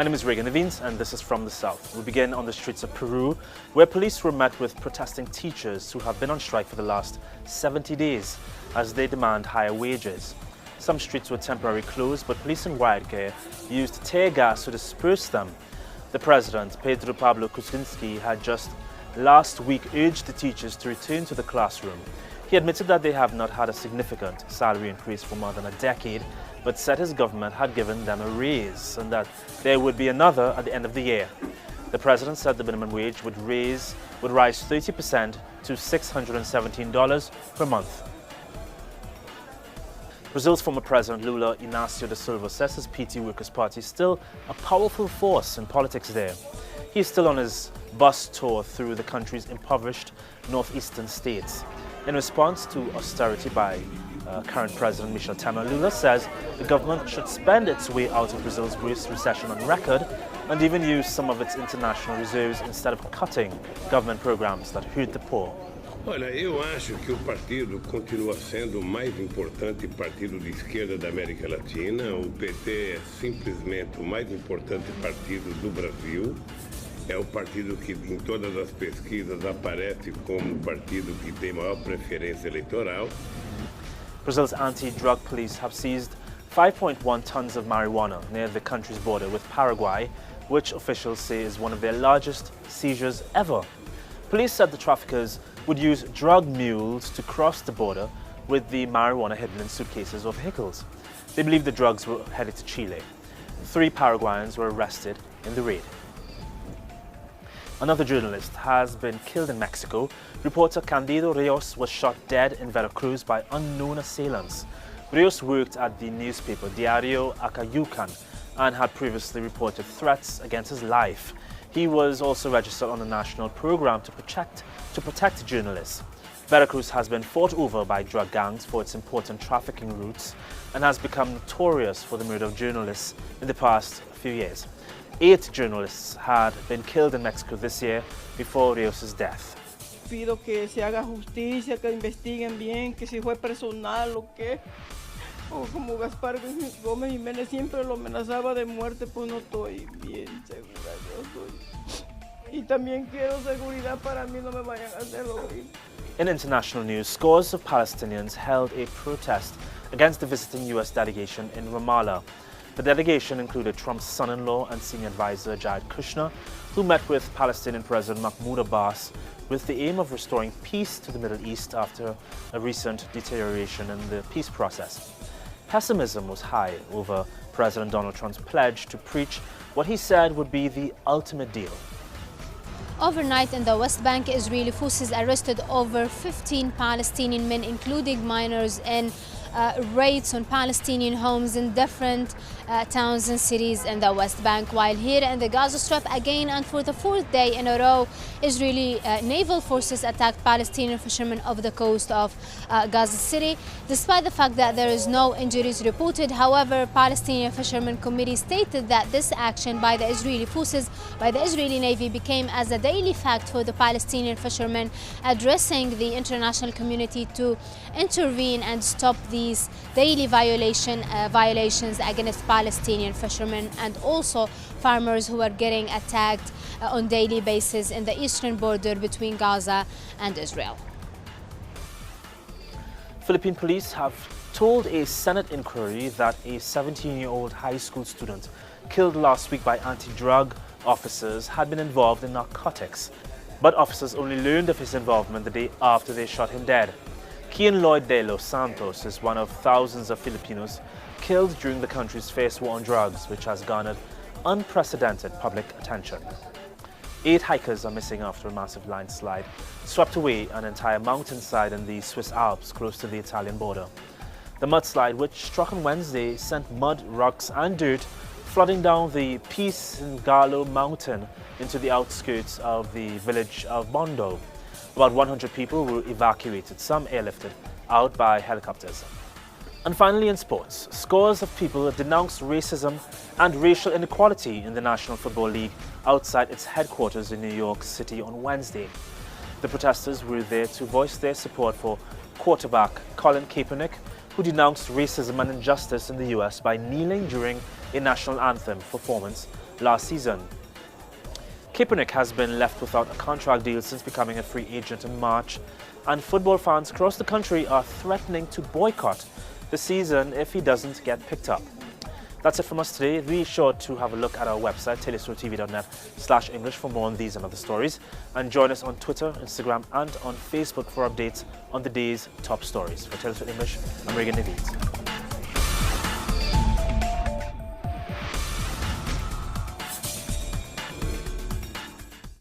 My name is Reagan Naveen, and this is From the South. We begin on the streets of Peru, where police were met with protesting teachers who have been on strike for the last 70 days as they demand higher wages. Some streets were temporarily closed, but police in riot gear used tear gas to disperse them. The president, Pedro Pablo Kuczynski, had just last week urged the teachers to return to the classroom. He admitted that they have not had a significant salary increase for more than a decade, but said his government had given them a raise and that there would be another at the end of the year. The president said the minimum wage would rise 30% to $617 per month. Brazil's former president Lula Inácio da Silva says his PT Workers' Party is still a powerful force in politics there. He is still on his bus tour through the country's impoverished northeastern states. In response to austerity by current President Michel Temer, Lula says the government should spend its way out of Brazil's worst recession on record and even use some of its international reserves instead of cutting government programs that hurt the poor. Olha, eu acho que o partido continua sendo o mais importante partido de esquerda da América Latina. O PT é simplesmente o mais importante partido do Brasil. É o partido que em todas as pesquisas aparece como o partido que tem maior preferência eleitoral. Brazil's anti-drug police have seized 5.1 tons of marijuana near the country's border with Paraguay, which officials say is one of their largest seizures ever. Police said the traffickers would use drug mules to cross the border with the marijuana hidden in suitcases or vehicles. They believe the drugs were headed to Chile. 3 Paraguayans were arrested in the raid. Another journalist has been killed in Mexico. Reporter Candido Rios was shot dead in Veracruz by unknown assailants. Rios worked at the newspaper Diario Acayucan and had previously reported threats against his life. He was also registered on a national program to protect journalists. Veracruz has been fought over by drug gangs for its important trafficking routes and has become notorious for the murder of journalists in the past few years. 8 journalists had been killed in Mexico this year before Rios' death. Pido que se haga justicia, que investiguen bien, que si fue personal o qué. O como Gaspar Gómez Jiménez siempre lo amenazaba de muerte, pues no estoy bien segura, yo estoy. Y también quiero seguridad para mí, no me vayan a hacer horrible. In international news, scores of Palestinians held a protest against the visiting U.S. delegation in Ramallah. The delegation included Trump's son-in-law and senior advisor Jared Kushner, who met with Palestinian President Mahmoud Abbas with the aim of restoring peace to the Middle East after a recent deterioration in the peace process. Pessimism was high over President Donald Trump's pledge to preach what he said would be the ultimate deal. Overnight in the West Bank, Israeli forces arrested over 15 Palestinian men, including minors, in raids on Palestinian homes in different towns and cities in the West Bank. While here in the Gaza Strip, again and for the 4th day in a row, Israeli naval forces attacked Palestinian fishermen off the coast of Gaza City. Despite the fact that there is no injuries reported, however, Palestinian Fishermen Committee stated that this action by the Israeli forces, by the Israeli Navy, became as a daily fact for the Palestinian fishermen, addressing the international community to intervene and stop these daily violations against Palestinian fishermen and also farmers who are getting attacked on daily basis in the eastern border between Gaza and Israel. Philippine police have told a Senate inquiry that a 17-year-old high school student killed last week by anti-drug officers had been involved in narcotics. But officers only learned of his involvement the day after they shot him dead. Kian Lloyd de los Santos is one of thousands of Filipinos killed during the country's fierce war on drugs, which has garnered unprecedented public attention. 8 hikers are missing after a massive landslide swept away an entire mountainside in the Swiss Alps close to the Italian border. The mudslide, which struck on Wednesday, sent mud, rocks and dirt flooding down the Pisingalo mountain into the outskirts of the village of Bondo. About 100 people were evacuated, some airlifted out by helicopters. And finally, in sports, scores of people denounced racism and racial inequality in the National Football League outside its headquarters in New York City on Wednesday. The protesters were there to voice their support for quarterback Colin Kaepernick, who denounced racism and injustice in the US by kneeling during a national anthem performance last season. Kaepernick has been left without a contract deal since becoming a free agent in March, and football fans across the country are threatening to boycott the season if he doesn't get picked up. That's it from us today. Be sure to have a look at our website, telesurtv.net/English, for more on these and other stories. And join us on Twitter, Instagram, and on Facebook for updates on the day's top stories. For TeleSUR English, I'm Regan Naveed.